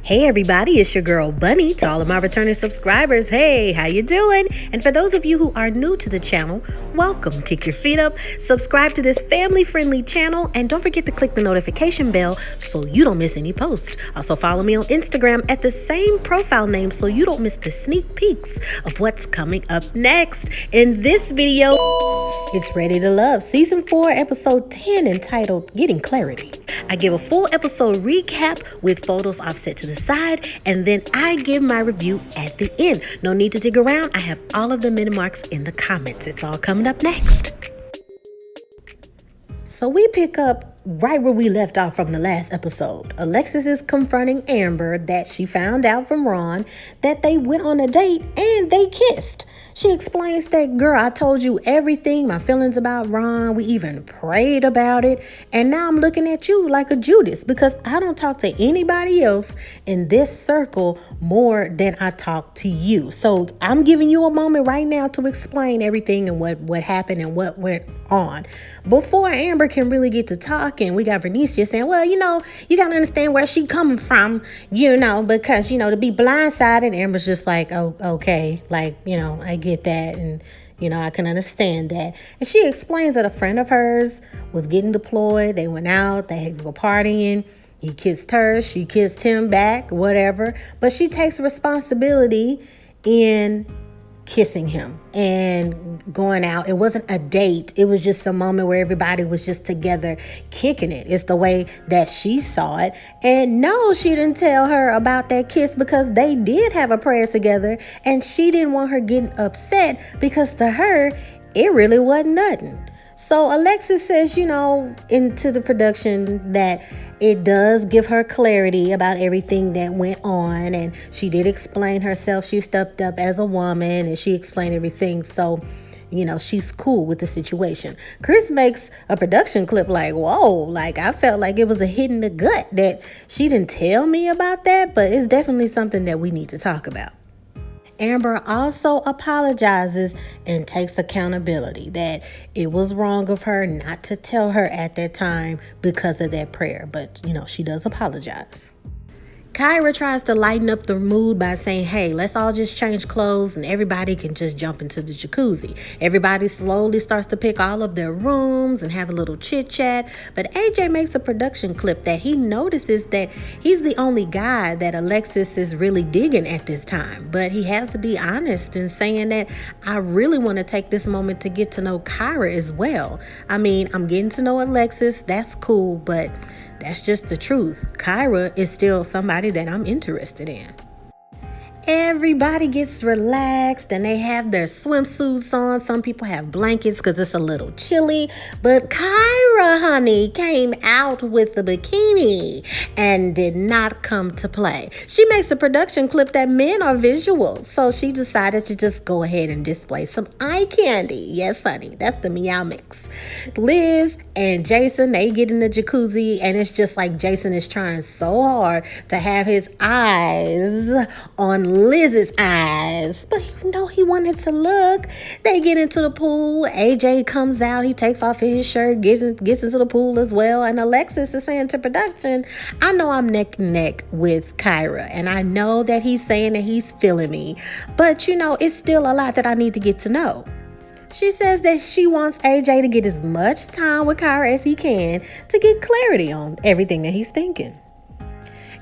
Hey everybody, it's your girl Bunny. To all of my returning subscribers, hey, how you doing? And for those of you who are new to the channel, welcome. Kick your feet up, subscribe to this family-friendly channel, and don't forget to click the notification bell so you don't miss any posts. Also follow me on Instagram at the same profile name so you don't miss the sneak peeks of what's coming up next. In this video, it's Ready to Love, Season 4, Episode 10, entitled Getting Clarity. I give a full episode recap with photos offset to the side, and then I give my review at the end. No need to dig around. I have all of the minute marks in the comments. It's all coming up next. So we pick up right where we left off from the last episode. Alexis is confronting Amber that she found out from Ron that they went on a date and they kissed. She explains that, girl, I told you everything, my feelings about Ron. We even prayed about it. And now I'm looking at you like a Judas because I don't talk to anybody else in this circle more than I talk to you. So I'm giving you a moment right now to explain everything and what happened and what went on. Before Amber can really get to talking, we got Verneashia saying, well, you got to understand where she coming from, because, to be blindsided. Amber's just like, oh, okay, I get that, and I can understand that. And she explains that a friend of hers was getting deployed. They went out, they were partying. He kissed her, she kissed him back, whatever. But she takes responsibility in kissing him and going out. It wasn't a date. It was just a moment where everybody was just together kicking it. It's the way that she saw it. And no, she didn't tell her about that kiss because they did have a prayer together, and she didn't want her getting upset because to her, it really wasn't nothing. So Alexis says, into the production that it does give her clarity about everything that went on. And she did explain herself. She stepped up as a woman and she explained everything. So, she's cool with the situation. Kris makes a production clip like, whoa, I felt like it was a hit in the gut that she didn't tell me about that. But it's definitely something that we need to talk about. Amber also apologizes and takes accountability that it was wrong of her not to tell her at that time because of that prayer. But, she does apologize. Kyra tries to lighten up the mood by saying, hey, let's all just change clothes and everybody can just jump into the jacuzzi. Everybody slowly starts to pick all of their rooms and have a little chit chat. But AJ makes a production clip that he notices that he's the only guy that Alexis is really digging at this time. But he has to be honest in saying that I really want to take this moment to get to know Kyra as well. I mean, I'm getting to know Alexis. That's cool, but that's just the truth. Kyra is still somebody that I'm interested in. Everybody gets relaxed and they have their swimsuits on. Some people have blankets because it's a little chilly. But Kyra, honey, came out with the bikini and did not come to play. She makes a production clip that men are visual. So she decided to just go ahead and display some eye candy. Yes, honey, that's the meow mix. Liz and Jason, they get in the jacuzzi and it's just like Jason is trying so hard to have his eyes on Liz's eyes, but he wanted to look. They get into the pool. AJ comes out. He takes off his shirt, gets into the pool as well. And Alexis is saying to production, I know I'm neck and neck with Kyra, and I know that he's saying that he's feeling me, but it's still a lot that I need to get to know. She says that she wants AJ to get as much time with Kyra as he can to get clarity on everything that he's thinking.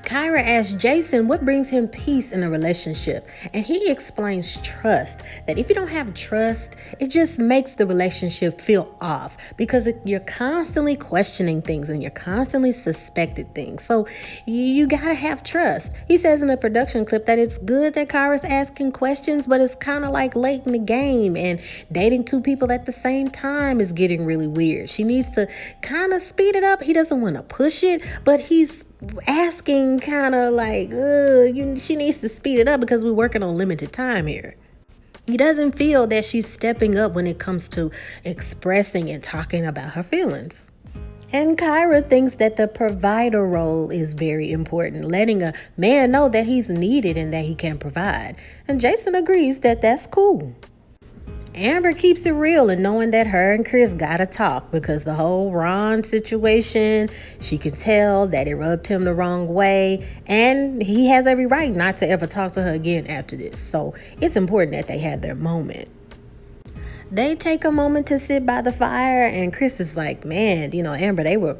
Kyra asks Jason what brings him peace in a relationship, and he explains trust. That if you don't have trust, it just makes the relationship feel off because you're constantly questioning things and you're constantly suspecting things. So you gotta have trust. He says in a production clip that it's good that Kyra's asking questions, but it's kind of like late in the game, and dating two people at the same time is getting really weird. She needs to kind of speed it up. He doesn't want to push it, but he's asking kind of like, she needs to speed it up because we're working on limited time here. He doesn't feel that she's stepping up when it comes to expressing and talking about her feelings. And Kyra thinks that the provider role is very important, letting a man know that he's needed and that he can provide. And Jason agrees that that's cool. Amber keeps it real and knowing that her and Kris gotta talk because the whole Ron situation, she can tell that it rubbed him the wrong way and he has every right not to ever talk to her again after this. So it's important that they had their moment. They take a moment to sit by the fire and Kris is like, man, Amber, they were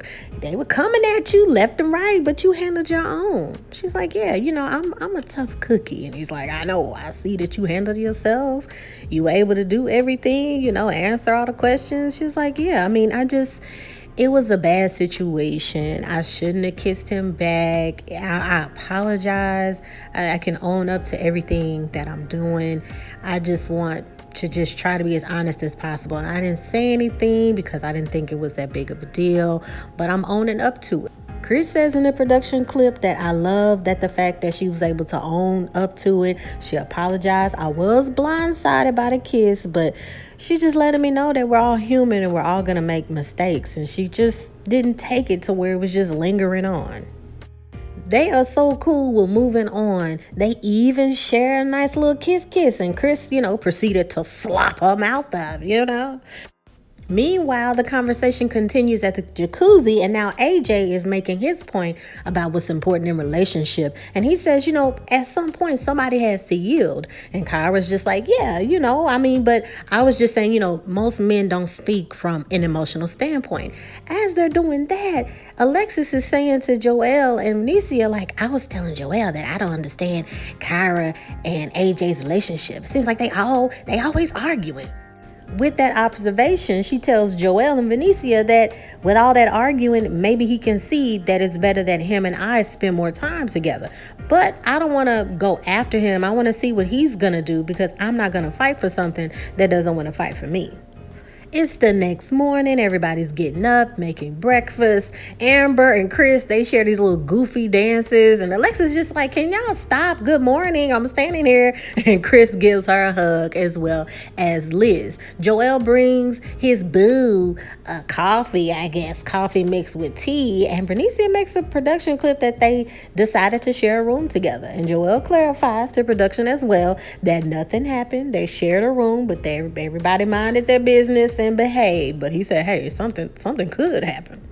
coming at you left and right, but you handled your own. She's like, yeah, I'm a tough cookie. And he's like, I know, I see that you handled yourself. You were able to do everything, answer all the questions. She was like, yeah, it was a bad situation. I shouldn't have kissed him back. I apologize. I can own up to everything that I'm doing. I just want to just try to be as honest as possible. And I didn't say anything because I didn't think it was that big of a deal, but I'm owning up to it. Kris says in the production clip that I love that the fact that she was able to own up to it. She apologized. I was blindsided by the kiss, but she just letting me know that we're all human and we're all going to make mistakes. And she just didn't take it to where it was just lingering on. They are so cool with moving on. They even share a nice little kiss. And Kris, proceeded to slop her mouth up, Meanwhile, the conversation continues at the jacuzzi, and now AJ is making his point about what's important in relationship. And he says, at some point, somebody has to yield. And Kyra's just like, yeah, but I was just saying, most men don't speak from an emotional standpoint. As they're doing that, Alexis is saying to Joelle and Verneashia, like, I was telling Joelle that I don't understand Kyra and AJ's relationship. It seems like they always arguing. With that observation, she tells Joelle and Verneashia that with all that arguing, maybe he can see that it's better that him and I spend more time together. But I don't want to go after him. I want to see what he's going to do because I'm not going to fight for something that doesn't want to fight for me. It's the next morning. Everybody's getting up, making breakfast. Amber and Kris, they share these little goofy dances. And Alexis just like, can y'all stop? Good morning. I'm standing here. And Kris gives her a hug as well as Liz. Joelle brings his boo coffee mixed with tea. And Verneashia makes a production clip that they decided to share a room together. And Joelle clarifies to production as well that nothing happened. They shared a room, but everybody minded their business and behave. But he said, hey, something could happen.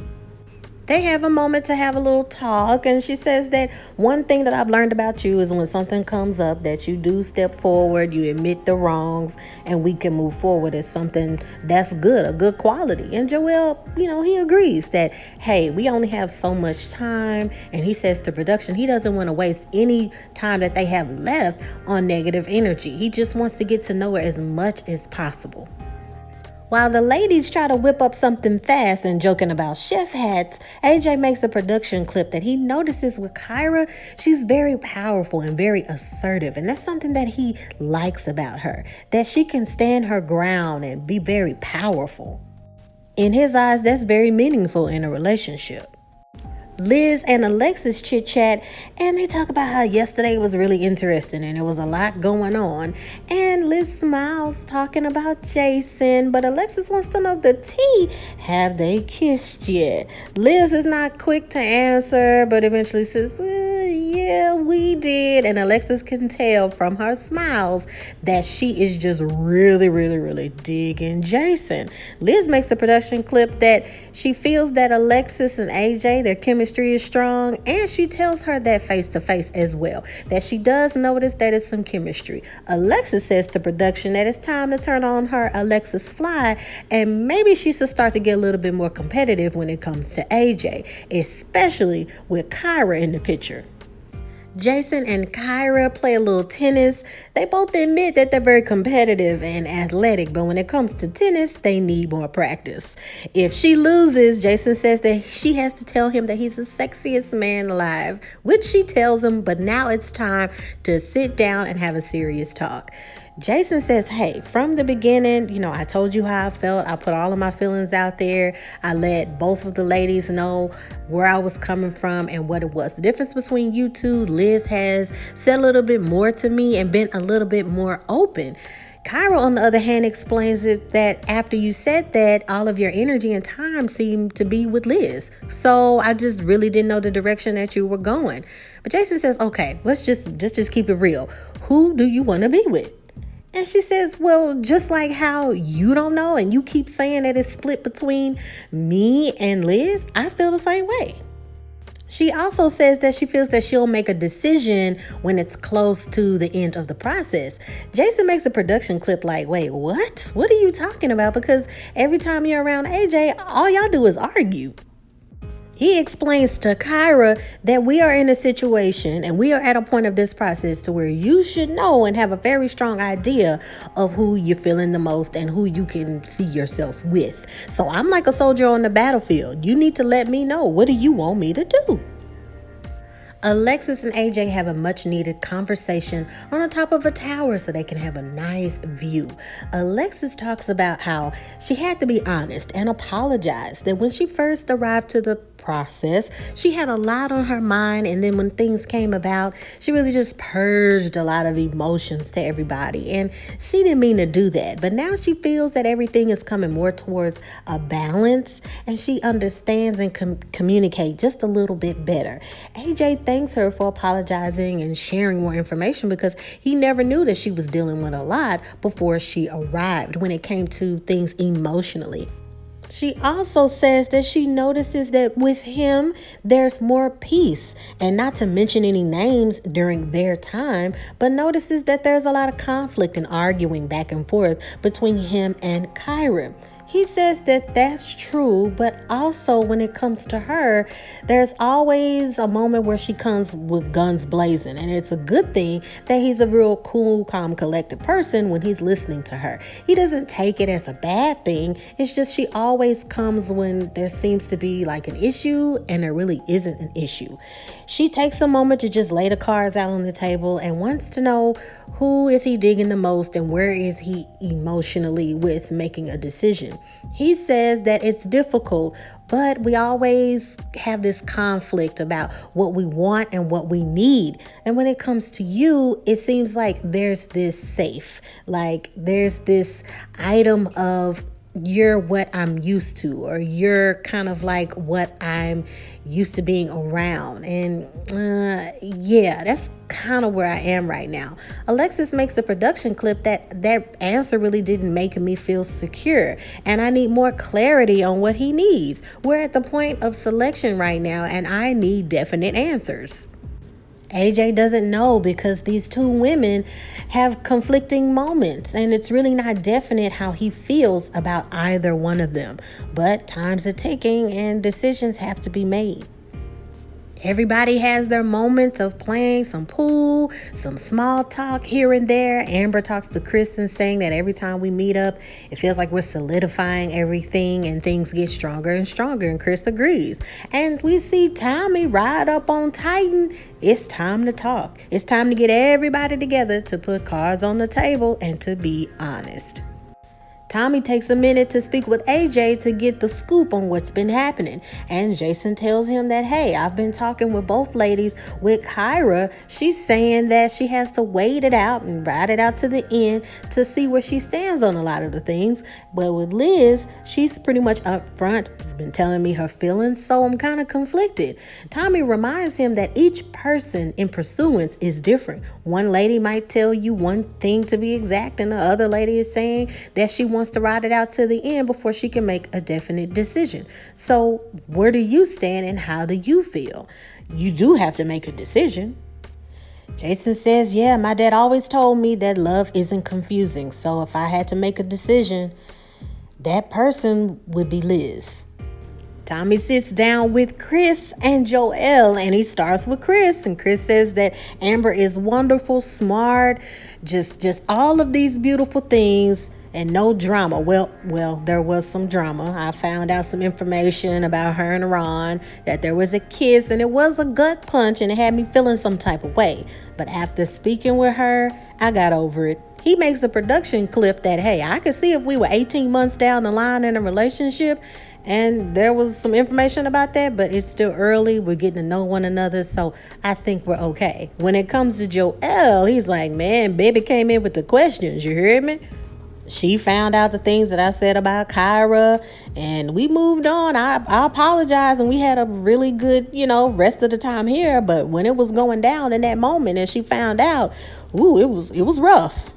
They have a moment to have a little talk, and she says that one thing that I've learned about you is when something comes up that you do step forward, you admit the wrongs, and we can move forward as something that's good, a good quality. And Joelle, he agrees that, hey, we only have so much time, and he says to production, he doesn't want to waste any time that they have left on negative energy. He just wants to get to know her as much as possible. While the ladies try to whip up something fast and joking about chef hats, AJ makes a production clip that he notices with Kyra. She's very powerful and very assertive, and that's something that he likes about her, that she can stand her ground and be very powerful. In his eyes, that's very meaningful in a relationship. Liz and Alexis chit-chat, and they talk about how yesterday was really interesting and there was a lot going on. And Liz smiles talking about Jason, but Alexis wants to know the tea. Have they kissed yet? Liz is not quick to answer, but eventually says, yeah, we did. And Alexis can tell from her smiles that she is just really, really, really digging Jason. Liz makes a production clip that she feels that Alexis and AJ, their chemistry is strong, and she tells her that face to face as well, that she does notice that it's some chemistry. Alexis says to production that it's time to turn on her Alexis Fly, and maybe she should start to get a little bit more competitive when it comes to AJ, especially with Kyra in the picture. Jason and Kyra play a little tennis. They both admit that they're very competitive and athletic, but when it comes to tennis, they need more practice. If she loses, Jason says that she has to tell him that he's the sexiest man alive, which she tells him, but now it's time to sit down and have a serious talk. Jason says, hey, from the beginning, I told you how I felt. I put all of my feelings out there. I let both of the ladies know where I was coming from and what it was. The difference between you two, Liz has said a little bit more to me and been a little bit more open. Kyra, on the other hand, explains it that after you said that, all of your energy and time seemed to be with Liz. So I just really didn't know the direction that you were going. But Jason says, okay, let's just keep it real. Who do you want to be with? And she says, well, just like how you don't know and you keep saying that it's split between me and Liz, I feel the same way. She also says that she feels that she'll make a decision when it's close to the end of the process. Jason makes a production clip like, wait, what? What are you talking about? Because every time you're around AJ, all y'all do is argue. He explains to Kyra that we are in a situation and we are at a point of this process to where you should know and have a very strong idea of who you're feeling the most and who you can see yourself with. So I'm like a soldier on the battlefield. You need to let me know. What do you want me to do? Alexis and AJ have a much needed conversation on the top of a tower so they can have a nice view. Alexis talks about how she had to be honest and apologize that when she first arrived to the process, she had a lot on her mind, and then when things came about, she really just purged a lot of emotions to everybody, and she didn't mean to do that. But now she feels that everything is coming more towards a balance, and she understands and communicate just a little bit better. AJ thanks her for apologizing and sharing more information because he never knew that she was dealing with a lot before she arrived when it came to things emotionally. She also says that she notices that with him, there's more peace, and not to mention any names during their time, but notices that there's a lot of conflict and arguing back and forth between him and Kyra. He says that that's true, but also when it comes to her, there's always a moment where she comes with guns blazing. And it's a good thing that he's a real cool, calm, collected person when he's listening to her. He doesn't take it as a bad thing. It's just she always comes when there seems to be like an issue and there really isn't an issue. She takes a moment to just lay the cards out on the table and wants to know who is he digging the most and where is he emotionally with making a decision. He says that it's difficult, but we always have this conflict about what we want and what we need. And when it comes to you, it seems like there's this safe, like there's this item of you're what I'm used to, or you're kind of like what I'm used to being around. And yeah, that's kind of where I am right now. Alexis makes a production clip that answer really didn't make me feel secure, and I need more clarity on what he needs. We're at the point of selection right now, and I need definite answers. AJ doesn't know because these two women have conflicting moments, and it's really not definite how he feels about either one of them. But time's a ticking and decisions have to be made. Everybody has their moments of playing some pool, some small talk here and there. Amber talks to Kris and saying that every time we meet up, it feels like we're solidifying everything and things get stronger and stronger, and Kris agrees. And we see Tommy ride up on Titan. It's time to talk. It's time to get everybody together to put cards on the table and to be honest. Tommy takes a minute to speak with AJ to get the scoop on what's been happening. And Jason tells him that, hey, I've been talking with both ladies. With Kyra, she's saying that she has to wait it out and ride it out to the end to see where she stands on a lot of the things. But with Liz, she's pretty much upfront. She's been telling me her feelings, so I'm kind of conflicted. Tommy reminds him that each person in pursuance is different. One lady might tell you one thing to be exact, and the other lady is saying that she wants to ride it out to the end before she can make a definite decision. So where do you stand and how do you feel? You do have to make a decision. Jason says, yeah, my dad always told me that love isn't confusing. So if I had to make a decision, that person would be Liz. Tommy sits down with Kris and Joelle, and he starts with Kris. And Kris says that Amber is wonderful, smart, just all of these beautiful things. And no drama. Well, there was some drama. I found out some information about her and Ron, that there was a kiss and it was a gut punch and it had me feeling some type of way. But after speaking with her, I got over it. He makes a production clip that, hey, I could see if we were 18 months down the line in a relationship and there was some information about that, but it's still early. We're getting to know one another, so I think we're okay. When it comes to Joelle, he's like, man, baby came in with the questions. You heard me? She found out the things that I said about Kyra, and we moved on. I apologize, and we had a really good, rest of the time here. But when it was going down in that moment and she found out, it was rough.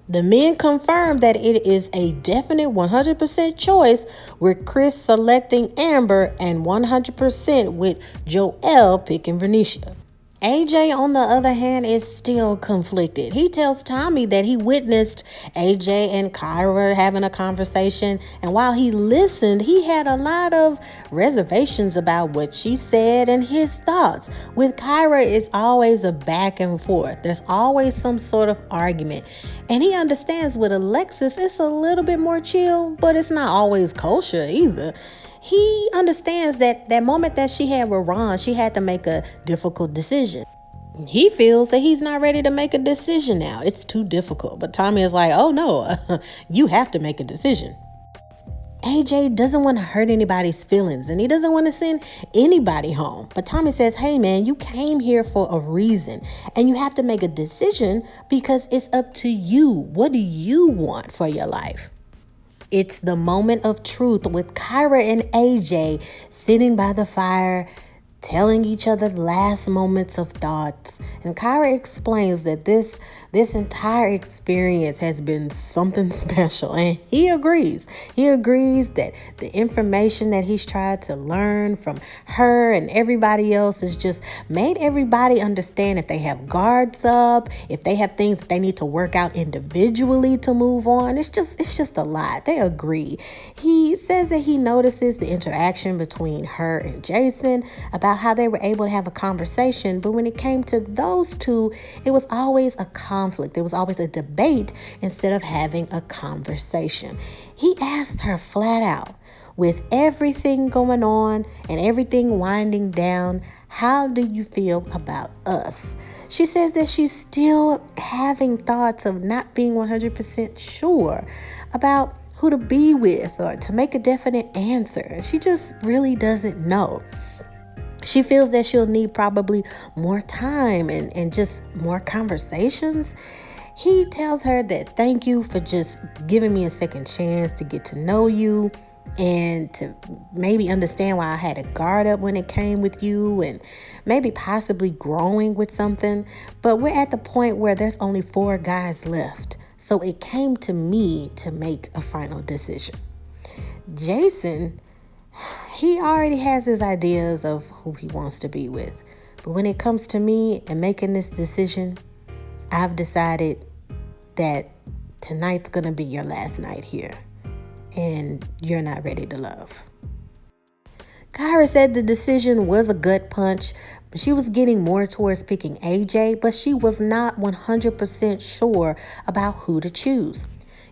The men confirm that it is a definite 100% choice, with Kris selecting Amber and 100% with Joel picking Verneashia. AJ, on the other hand, is still conflicted. He tells Tommy that he witnessed AJ and Kyra having a conversation, and while he listened, he had a lot of reservations about what she said and his thoughts. With Kyra, it's always a back and forth. There's always some sort of argument. And he understands with Alexis, it's a little bit more chill, but it's not always kosher either. He understands that moment that she had with Ron, she had to make a difficult decision. He feels that he's not ready to make a decision now. It's too difficult. But Tommy is like, oh no, you have to make a decision. AJ doesn't want to hurt anybody's feelings, and he doesn't want to send anybody home. But Tommy says, hey man, you came here for a reason, and you have to make a decision because it's up to you. What do you want for your life? It's the moment of truth with Kyra and AJ sitting by the fire, telling each other the last moments of thoughts. And Kyra explains that this entire experience has been something special. And he agrees. He agrees that the information that he's tried to learn from her and everybody else has just made everybody understand if they have guards up, if they have things that they need to work out individually to move on. It's just a lot. They agree. He says that he notices the interaction between her and Jason about how they were able to have a conversation, but when it came to those two, it was always a conflict. There was always a debate instead of having a conversation. He asked her flat out, with everything going on and everything winding down, how do you feel about us? She says that she's still having thoughts of not being 100% sure about who to be with or to make a definite answer. She just really doesn't know. She feels that she'll need probably more time and just more conversations. He tells her that thank you for just giving me a second chance to get to know you and to maybe understand why I had a guard up when it came with you and maybe possibly growing with something. But we're at the point where there's only 4 guys left. So it came to me to make a final decision. Jason, he already has his ideas of who he wants to be with. But when it comes to me and making this decision, I've decided that tonight's going to be your last night here. And you're not ready to love. Kyra said the decision was a gut punch. She was getting more towards picking AJ, but she was not 100% sure about who to choose.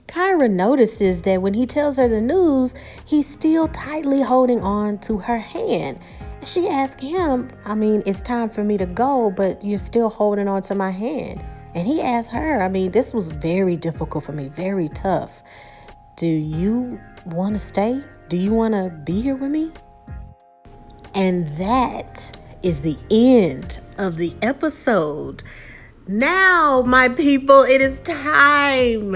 Kyra notices that when he tells her the news, he's still tightly holding on to her hand. She asks him, it's time for me to go, but you're still holding on to my hand. And he asks her, this was very difficult for me, very tough. Do you want to stay? Do you want to be here with me? And that is the end of the episode. Now, my people, it is time.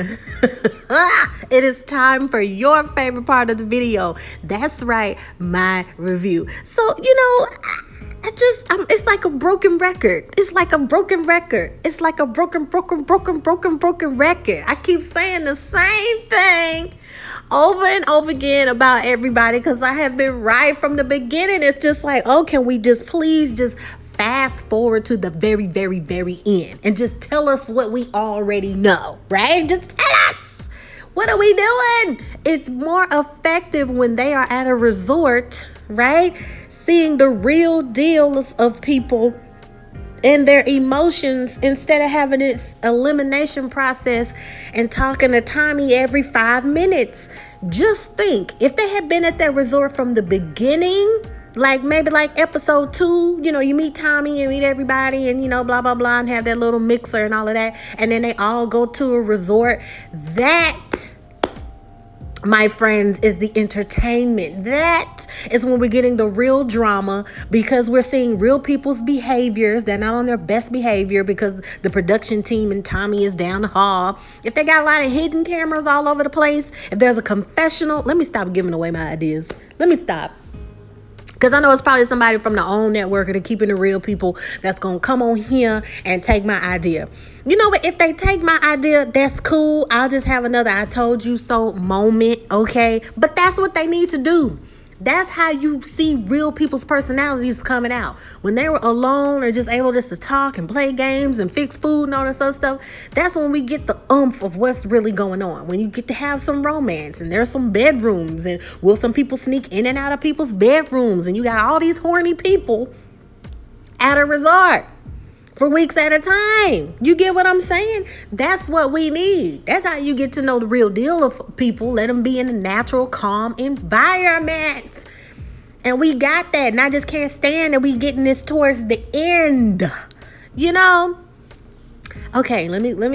It is time for your favorite part of the video. That's right, my review. So, it's like a broken record. It's like a broken record. It's like a broken record. I keep saying the same thing over and over again about everybody because I have been right from the beginning. It's just like, oh, can we just please just fast forward to the very, very, very end and just tell us what we already know, right? Just tell us. What are we doing? It's more effective when they are at a resort, right? Seeing the real deals of people and their emotions instead of having this elimination process and talking to Tommy every 5 minutes. Just think, if they had been at that resort from the beginning, maybe episode 2, you meet Tommy and meet everybody and, blah, blah, blah, and have that little mixer and all of that. And then they all go to a resort. That, my friends, is the entertainment. That is when we're getting the real drama because we're seeing real people's behaviors. They're not on their best behavior because the production team and Tommy is down the hall. If they got a lot of hidden cameras all over the place, if there's a confessional, let me stop giving away my ideas. Let me stop. Because I know it's probably somebody from the OWN network or the Keeping It Real people that's going to come on here and take my idea. You know what? If they take my idea, that's cool. I'll just have another I told you so moment, okay? But that's what they need to do. That's how you see real people's personalities coming out. When they were alone or just able just to talk and play games and fix food and all this other stuff, that's when we get the oomph of what's really going on. When you get to have some romance and there's some bedrooms and will some people sneak in and out of people's bedrooms and you got all these horny people at a resort for weeks at a time. You get what I'm saying? That's what we need. That's how you get to know the real deal of people. Let them be in a natural, calm environment. And we got that. And I just can't stand that we getting this towards the end. You know? Okay, let me let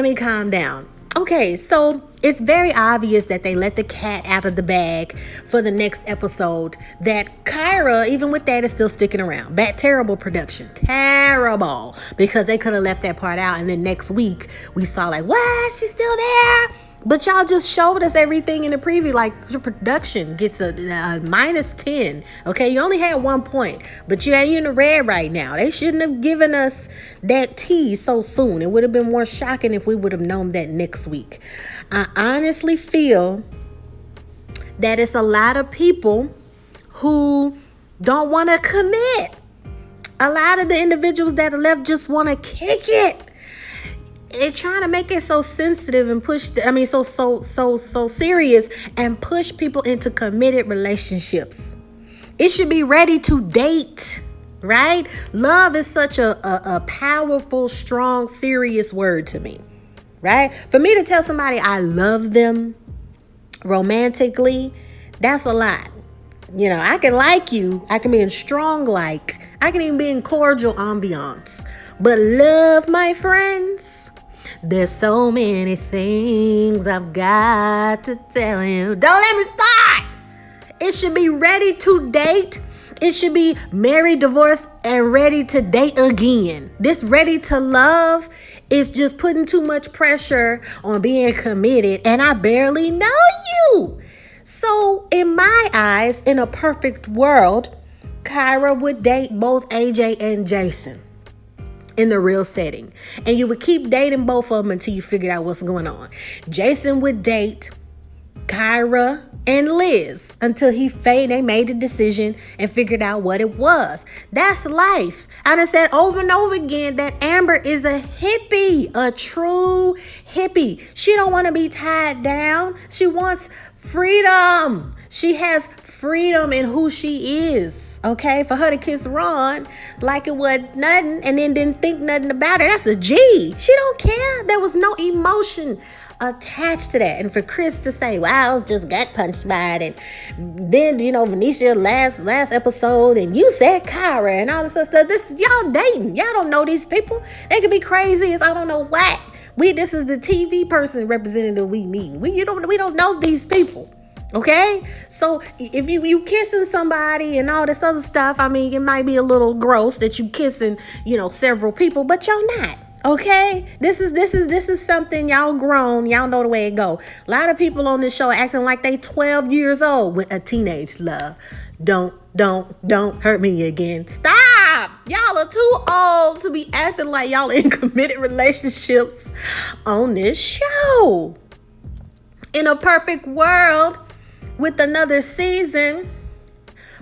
me calm down. Okay, so it's very obvious that they let the cat out of the bag for the next episode. That Kyra, even with that, is still sticking around. Bad, terrible production. Terrible. Because they could have left that part out. And then next week, we saw like, what? She's still there? But y'all just showed us everything in the preview. Like, the production gets a -10. Okay, you only had 1 point. But you're in the red right now. They shouldn't have given us that tea so soon. It would have been more shocking if we would have known that next week. I honestly feel that it's a lot of people who don't want to commit. A lot of the individuals that are left just want to kick it. They're trying to make it so sensitive and push, so serious and push people into committed relationships. It should be ready to date, right? Love is such a powerful, strong, serious word to me, right? For me to tell somebody I love them romantically, that's a lot. You know, I can like you. I can be in strong like. I can even be in cordial ambiance. But love, my friends, there's so many things I've got to tell you. Don't let me start. It should be ready to date. It should be married, divorced, and ready to date again. This ready to love is just putting too much pressure on being committed, and I barely know you. So in my eyes, in a perfect world, Kyra would date both AJ and Jason in the real setting. And you would keep dating both of them until you figured out what's going on. Jason would date Kyra and Liz until they made a decision and figured out what it was. That's life. I done said over and over again that Amber is a hippie, a true hippie. She don't want to be tied down. She wants freedom. She has freedom in who she is. Okay, for her to kiss Ron like it was nothing and then didn't think nothing about it, that's a G. She don't care. There was no emotion attached to that. And for Kris to say, well, I was just gut punched by it. And then, Verneashia last episode, and you said Kyra and all this other stuff. This y'all dating. Y'all don't know these people. They could be crazy as I don't know what. This is the TV person representative we meeting. We don't know these people. Okay, so if you kissing somebody and all this other stuff, it might be a little gross that you kissing, several people, but y'all not. Okay, this is something y'all grown. Y'all know the way it go. A lot of people on this show acting like they 12 years old with a teenage love. Don't hurt me again. Stop. Y'all are too old to be acting like y'all in committed relationships on this show. In a perfect world, with another season,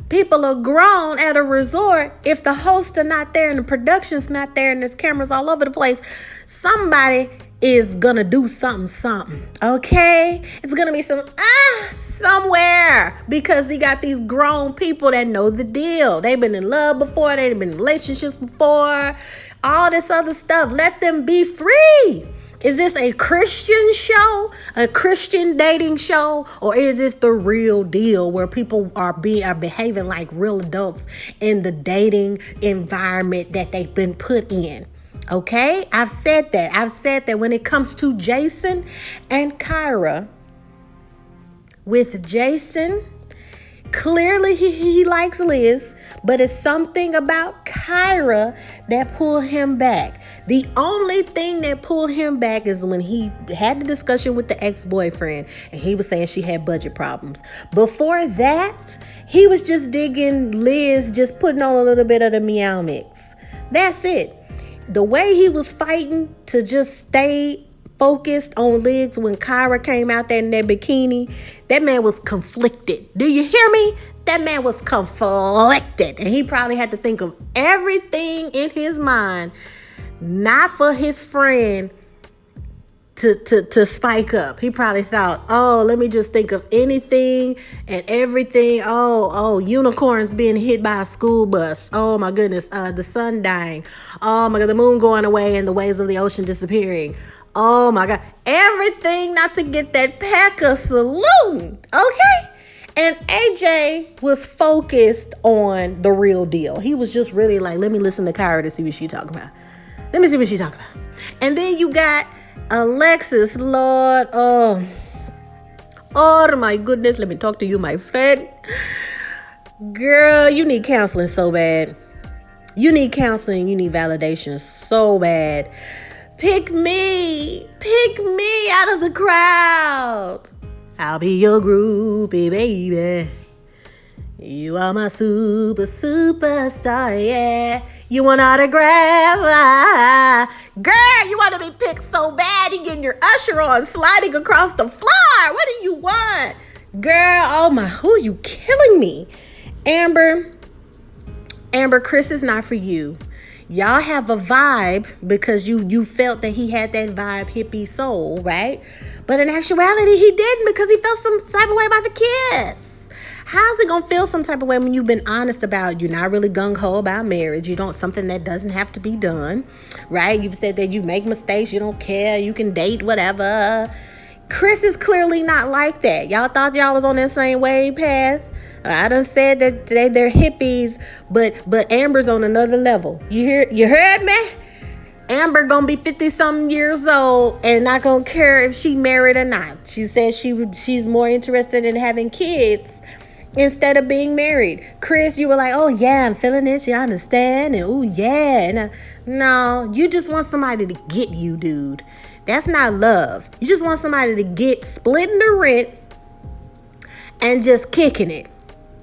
people are grown at a resort. If the hosts are not there and the production's not there and there's cameras all over the place, somebody is gonna do something, okay? It's gonna be somewhere, because they got these grown people that know the deal. They've been in love before, they've been in relationships before, all this other stuff. Let them be free. Is this a Christian show, a Christian dating show, or is this the real deal where people are behaving like real adults in the dating environment that they've been put in? Okay, I've said that when it comes to Jason and Kyra, with Jason, Clearly, he likes Liz, but it's something about Kyra that pulled him back. The only thing that pulled him back is when he had the discussion with the ex-boyfriend, and he was saying she had budget problems. Before that, he was just digging Liz, just putting on a little bit of the meow mix. That's it. The way he was fighting to just stay focused on Liz when Kyra came out there in that bikini, that man was conflicted. Do you hear me? That man was conflicted. And he probably had to think of everything in his mind, not for his friend to spike up. He probably thought, oh, let me just think of anything and everything. Oh, unicorns being hit by a school bus. Oh my goodness, the sun dying. Oh my God, the moon going away and the waves of the ocean disappearing. Oh my God, everything not to get that Packer saloon, okay? And AJ was focused on the real deal. He was just really like, let me listen to Kyra to see what she talking about. Let me see what she talking about. And then you got Alexis, Lord, oh my goodness, let me talk to you, my friend. Girl, you need counseling so bad. You need counseling, you need validation so bad. Pick me out of the crowd. I'll be your groupie, baby. You are my superstar, yeah. You want autograph? Girl, you want to be picked so bad. You're getting your usher on, sliding across the floor. What do you want? Girl, oh my, who are you killing me? Amber, Kris is not for you. Y'all have a vibe because you felt that he had that vibe hippie soul, right? But in actuality, he didn't because he felt some type of way about the kiss. How's it gonna feel some type of way when you've been honest about you're not really gung-ho about marriage? You don't, something that doesn't have to be done, right? You've said that you make mistakes, you don't care, you can date, whatever. Kris is clearly not like that. Y'all thought y'all was on that same wave path. I done said that they're hippies, but Amber's on another level. You heard me? Amber gonna be 50-something years old and not gonna care if she married or not. She said she's more interested in having kids instead of being married. Kris, you were like, oh yeah, I'm feeling this, you understand? And oh yeah. And, no, you just want somebody to get you, dude. That's not love. You just want somebody to get splitting the rent and just kicking it.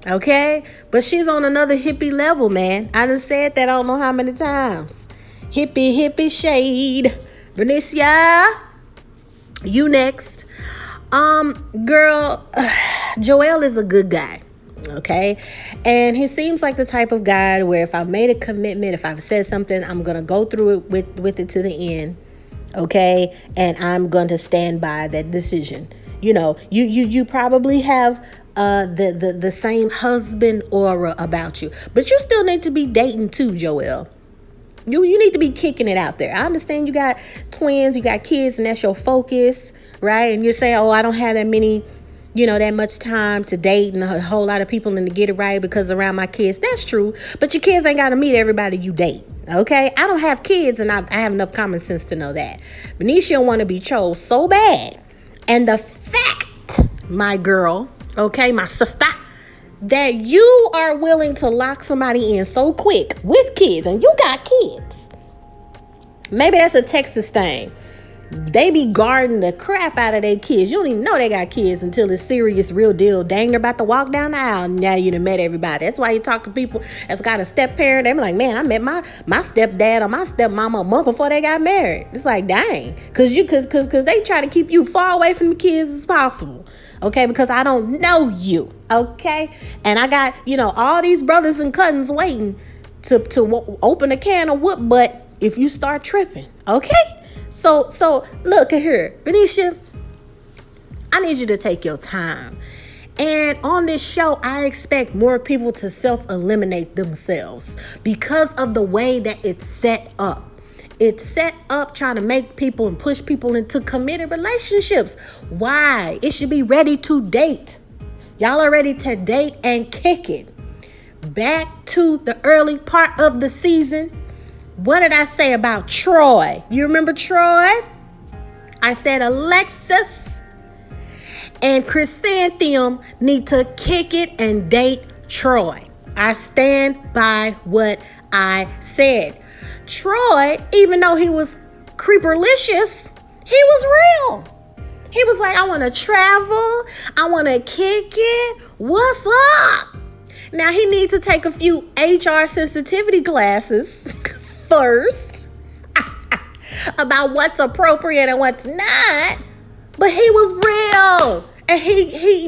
Okay? But she's on another hippie level, man. I done said that I don't know how many times. Hippie shade. Verneashia, you next. Girl, Joel is a good guy. Okay? And he seems like the type of guy where if I've made a commitment, if I've said something, I'm going to go through it with it to the end. Okay? And I'm going to stand by that decision. You know, you probably have the same husband aura about you, but you still need to be dating too, Joel. You need to be kicking it out there. I understand you got twins, you got kids, and that's your focus, right? And you're saying, oh, I don't have that many, that much time to date and a whole lot of people and to get it right because around my kids. That's true, but your kids ain't got to meet everybody you date. Okay, I don't have kids, and I have enough common sense to know that. Verneashia want to be chose so bad, and the fact, my girl. Okay, my sister, that you are willing to lock somebody in so quick with kids, and you got kids. Maybe that's a Texas thing. They be guarding the crap out of their kids. You don't even know they got kids until it's serious, real deal. Dang, they're about to walk down the aisle, and now you done met everybody. That's why you talk to people that's got a step parent. They be like, man, I met my stepdad or my stepmama a month before they got married. It's like, dang, cause they try to keep you far away from the kids as possible. Okay, because I don't know you. Okay, and I got all these brothers and cousins waiting to open a can of whoop butt if you start tripping. Okay, so look at here, Verneashia. I need you to take your time. And on this show, I expect more people to self-eliminate themselves because of the way that it's set up. It's set up trying to make people and push people into committed relationships. Why? It should be ready to date. Y'all are ready to date and kick it. Back to the early part of the season. What did I say about Troy? You remember Troy? I said Alexis And Chrysanthemum need to kick it and date Troy. I stand by what I said. Troy, even though he was creeperlicious, he was real. He was like, I want to travel. I want to kick it. What's up? Now, he needs to take a few HR sensitivity classes first about what's appropriate and what's not. But he was real. And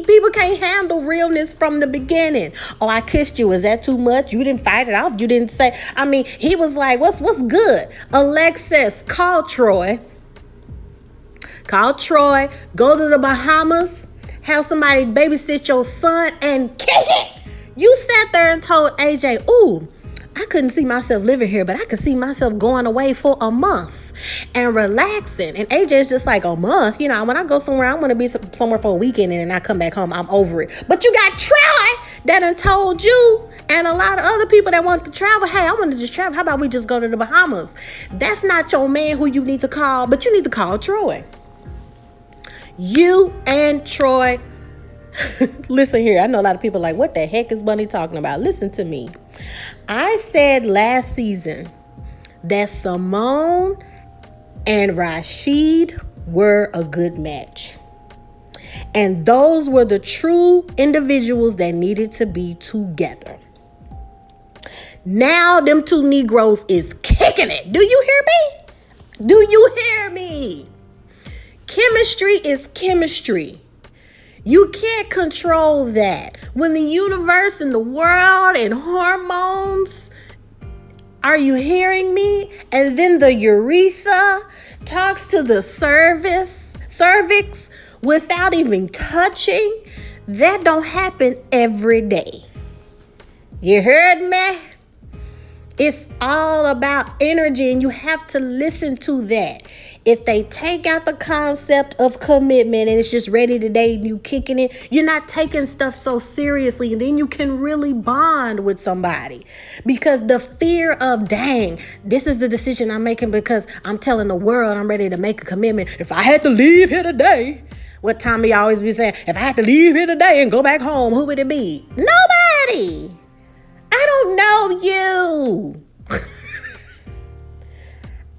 people can't handle realness from the beginning. Oh, I kissed you. Is that too much? You didn't fight it off. You didn't say. I mean, he was like, what's good? Alexis, call Troy. Call Troy. Go to the Bahamas. Have somebody babysit your son and kick it. You sat there and told AJ, ooh, I couldn't see myself living here, but I could see myself going away for a month and relaxing. And AJ's just like, a month? You know, when I go somewhere, I want to be somewhere for a weekend and then I come back home. I'm over it. But you got Troy that done told you and a lot of other people that want to travel, hey, I want to just travel. How about we just go to the Bahamas? That's not your man who you need to call, but you need to call Troy. You and Troy. Listen here. I know a lot of people are like, what the heck is Bunny talking about? Listen to me. I said last season that Simone and Rashid were a good match. And those were the true individuals that needed to be together. Now them two Negroes is kicking it. Do you hear me? Do you hear me? Chemistry is chemistry. You can't control that. When the universe and the world and hormones, are you hearing me? And then the urethra talks to the cervix without even touching. That don't happen every day. You heard me? It's all about energy, and you have to listen to that. If they take out the concept of commitment and it's just ready to date and you kicking it, you're not taking stuff so seriously. And then you can really bond with somebody. Because the fear of, dang, this is the decision I'm making because I'm telling the world I'm ready to make a commitment. If I had to leave here today, what Tommy always be saying, if I had to leave here today and go back home, who would it be? Nobody. I don't know you.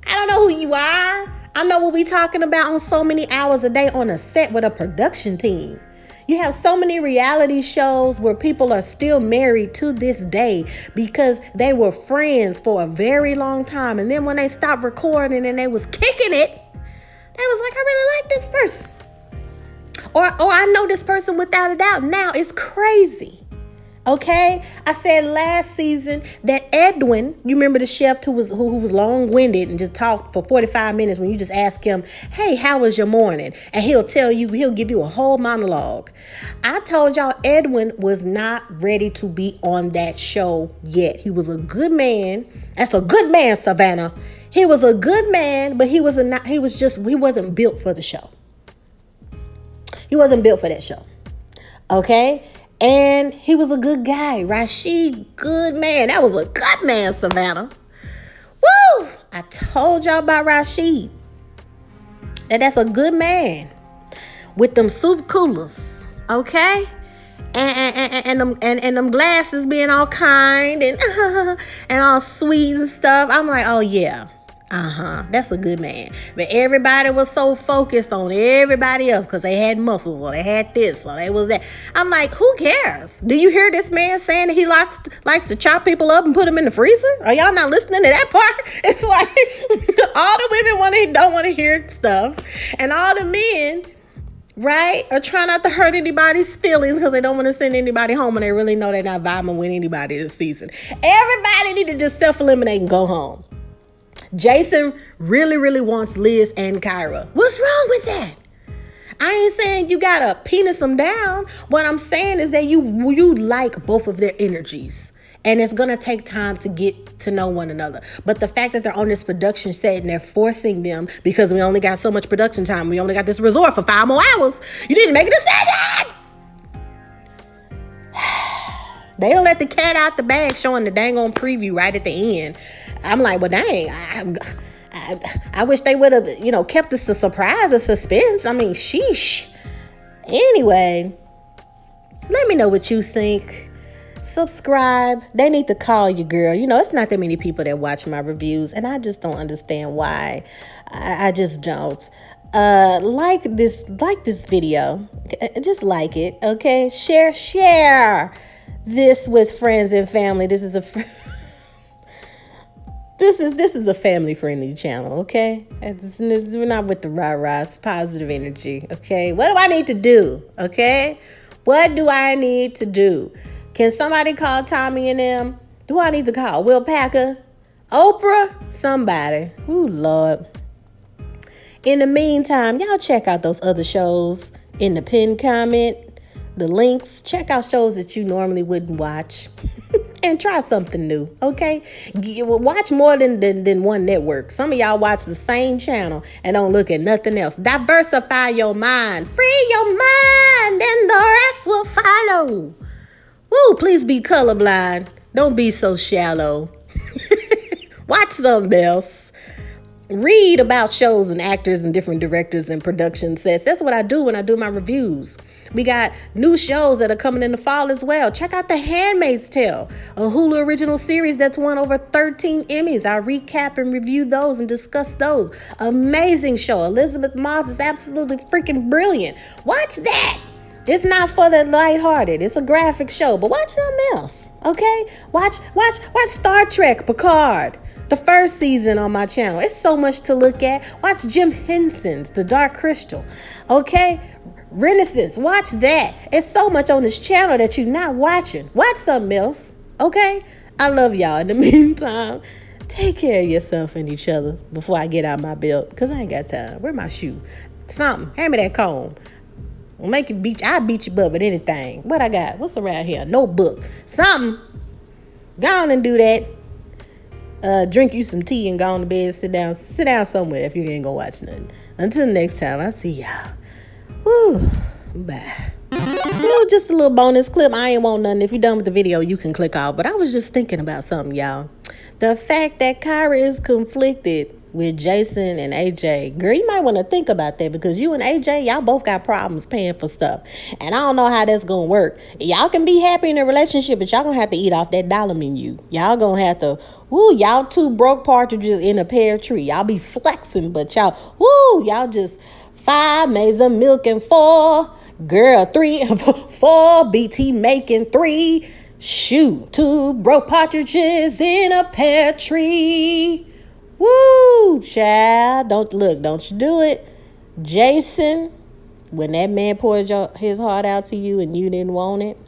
I don't know who you are. I know what we talking about on so many hours a day on a set with a production team. You have so many reality shows where people are still married to this day because they were friends for a very long time. And then when they stopped recording and they was kicking it, they was like, I really like this person. Or I know this person without a doubt. Now it's crazy. Okay, I said last season that Edwin, you remember the chef who was long-winded and just talked for 45 minutes when you just ask him, hey, how was your morning? And he'll give you a whole monologue. I told y'all Edwin was not ready to be on that show yet. He was a good man. That's a good man, Savannah. He was a good man, but he wasn't built for the show. He wasn't built for that show. Okay? And he was a good guy. Rashid, good man. That was a good man, Savannah. Woo! I told y'all about Rashid. That's a good man. With them soup coolers. Okay? And them glasses being all kind and and all sweet and stuff. I'm like, oh yeah. That's a good man. But everybody was so focused on everybody else because they had muscles or they had this or they was that. I'm like, who cares? Do you hear this man saying that he likes to chop people up and put them in the freezer? Are y'all not listening to that part? It's like all the women don't want to hear stuff, and all the men, right, are trying not to hurt anybody's feelings because they don't want to send anybody home and they really know they're not vibing with anybody this season. Everybody need to just self-eliminate and go home. Jason really, really wants Liz and Kyra. What's wrong with that? I ain't saying you gotta penis them down. What I'm saying is that you like both of their energies. And it's gonna take time to get to know one another. But the fact that they're on this production set and they're forcing them because we only got so much production time. We only got this resort for 5 more hours. You need to make a decision. They don't let the cat out the bag showing the dang on preview right at the end. I'm like, well, dang, I wish they would have, kept this a surprise, a suspense. I mean, sheesh. Anyway, let me know what you think. Subscribe. They need to call you, girl. You know, it's not that many people that watch my reviews, and I just don't understand why. I just don't. Like this video. Just like it, okay? Share this with friends and family. This is a family friendly channel, okay? We're not with the rah-rah. It's positive energy, okay? What do I need to do, okay? What do I need to do? Can somebody call Tommy and them? Who I need to call? Will Packer? Oprah? Somebody. Ooh, Lord. In the meantime, y'all check out those other shows in the pinned comment, the links. Check out shows that you normally wouldn't watch and try something new, okay? Watch more than one network. Some of y'all watch the same channel and don't look at nothing else. Diversify your mind. Free your mind and the rest will follow. Woo, please be colorblind. Don't be so shallow. Watch something else. Read about shows and actors and different directors and production sets. That's what I do when I do my reviews. We got new shows that are coming in the fall as well. Check out The Handmaid's Tale, a Hulu original series that's won over 13 Emmys. I recap and review those and discuss those. Amazing show. Elizabeth Moss is absolutely freaking brilliant. Watch that. It's not for the lighthearted. It's a graphic show, but watch something else, okay? Watch Star Trek Picard. The first season on my channel. It's so much to look at. Watch Jim Henson's The Dark Crystal. Okay? Renaissance. Watch that. It's so much on this channel that you're not watching. Watch something else. Okay? I love y'all. In the meantime, take care of yourself and each other before I get out my belt. Because I ain't got time. Where my shoe? Something. Hand me that comb. I'll beat your butt with anything. What I got? What's around here? Notebook. Something. Go on and do that. Drink you some tea and go on to bed. Sit down somewhere if you ain't gonna watch nothing. Until next time, I'll see y'all. Woo, bye. Just a little bonus clip. I ain't want nothing. If you're done with the video, you can click off. But I was just thinking about something, y'all. The fact that Kyra is conflicted with Jason and AJ. Girl, you might want to think about that because you and AJ, y'all both got problems paying for stuff. And I don't know how that's going to work. Y'all can be happy in a relationship, but y'all going to have to eat off that dollar menu. Y'all going to have to, y'all two broke partridges in a pear tree. Y'all be flexing, but y'all just 5 maids of milk and 4. Girl, 4 BT making 3. Shoot, 2 broke partridges in a pear tree. Woo, child. Don't you do it. Jason, when that man poured his heart out to you and you didn't want it,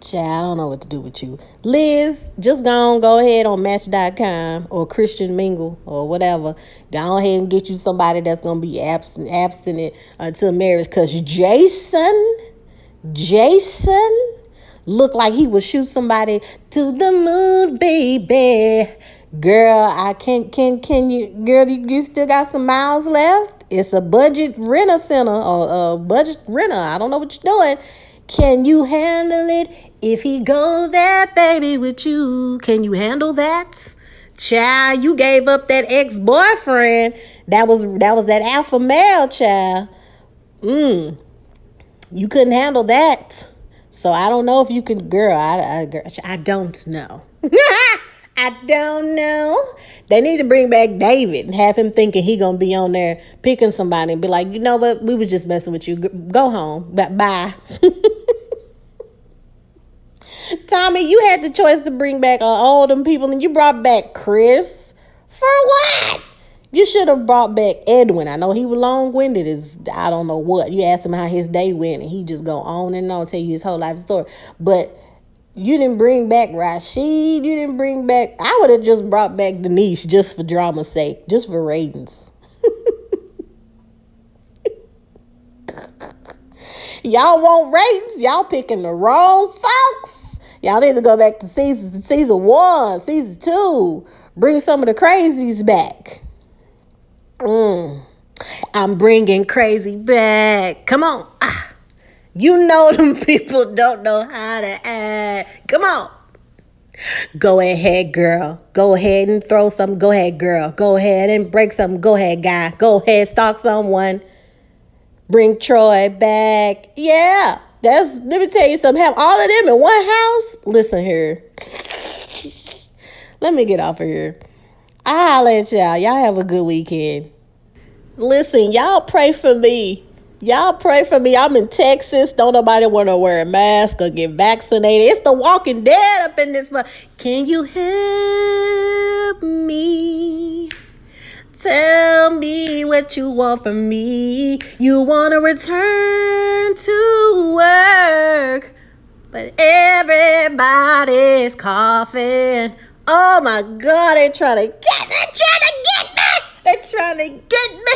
child, I don't know what to do with you. Liz, just go ahead on Match.com or Christian Mingle or whatever. Go ahead and get you somebody that's going to be abstinent until marriage. Because Jason looked like he would shoot somebody to the moon, baby. Girl, can you, girl, you still got some miles left? It's a budget renter center or a budget renter. I don't know what you're doing. Can you handle it if he go there, baby, with you? Can you handle that? Child, you gave up that ex-boyfriend. That was that alpha male, child. You couldn't handle that. So I don't know if you can, girl, I don't know. I don't know. They need to bring back David and have him thinking he gonna be on there picking somebody and be like, you know what? We was just messing with you. Go home. Bye. Tommy, you had the choice to bring back all them people and you brought back Kris. For what? You should have brought back Edwin. I know he was long-winded as I don't know what. You asked him how his day went and he just go on and on, tell you his whole life story. But you didn't bring back Rashid. You didn't bring back... I would have just brought back Denise just for drama's sake. Just for ratings. Y'all want ratings? Y'all picking the wrong folks. Y'all need to go back to season 1, season 2. Bring some of the crazies back. I'm bringing crazy back. Come on. You know them people don't know how to act. Come on. Go ahead, girl. Go ahead and throw something. Go ahead, girl. Go ahead and break something. Go ahead, guy. Go ahead, stalk someone. Bring Troy back. Yeah. Let me tell you something. Have all of them in one house? Listen here. Let me get off of here. I'll let y'all. Y'all have a good weekend. Listen, y'all pray for me. Y'all pray for me. I'm in Texas. Don't nobody want to wear a mask or get vaccinated. It's the Walking Dead up in this month. Can you help me? Tell me what you want from me. You want to return to work, but everybody's coughing. Oh my God, they're trying to get me. They're trying to get me.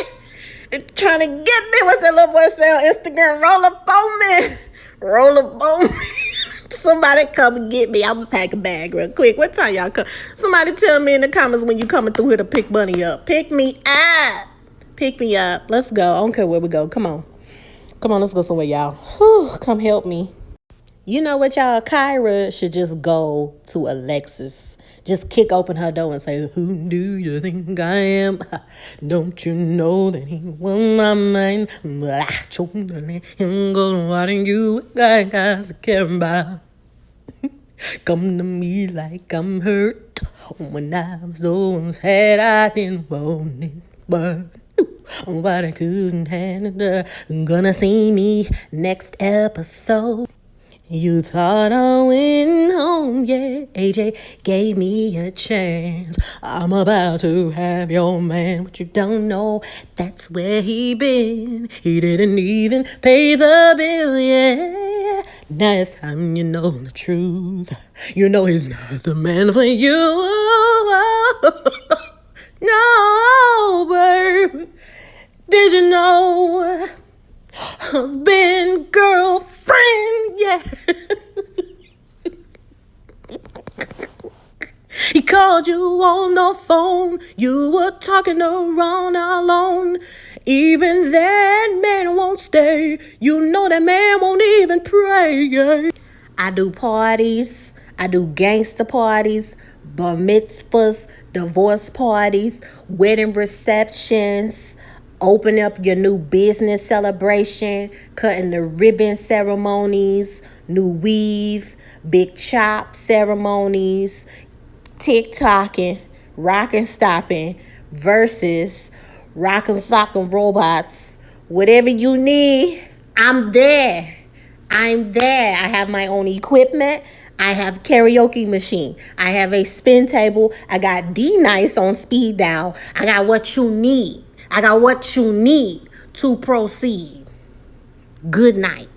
They're trying to get me. What's that little boy say on Instagram? Roll up on me. Roll up on me. Somebody come and get me. I'm going to pack a bag real quick. What time y'all come? Somebody tell me in the comments when you coming through here to pick Bunny up. Pick me up. Pick me up. Let's go. I don't care where we go. Come on. Come on, let's go somewhere, y'all. Whew, come help me. You know what, y'all? Kyra should just go to Alexis. Just kick open her door and say, who do you think I am? Don't you know that he won my mind? But I chose to let him go. Why didn't you guys care about? Come to me like I'm hurt. When I was so sad, I didn't want it. But I couldn't handle it. Gonna see me next episode. You thought I went home, yeah. AJ gave me a chance. I'm about to have your man, but you don't know that's where he been. He didn't even pay the bill, yeah. Now it's time you know the truth. You know he's not the man for you. No, babe. Did you know? Husband, girlfriend, yeah. He called you on the phone. You were talking around alone. Even that man won't stay. You know that man won't even pray, yeah. I do parties. I do gangster parties, bar mitzvahs, divorce parties, wedding receptions, open up your new business celebration, cutting the ribbon ceremonies, new weave, big chop ceremonies, TikToking, rockin' stopping, versus rock'em sock'em robots. Whatever you need, I'm there. I'm there. I have my own equipment. I have karaoke machine. I have a spin table. I got D-Nice on speed dial. I got what you need. I got what you need to proceed. Good night.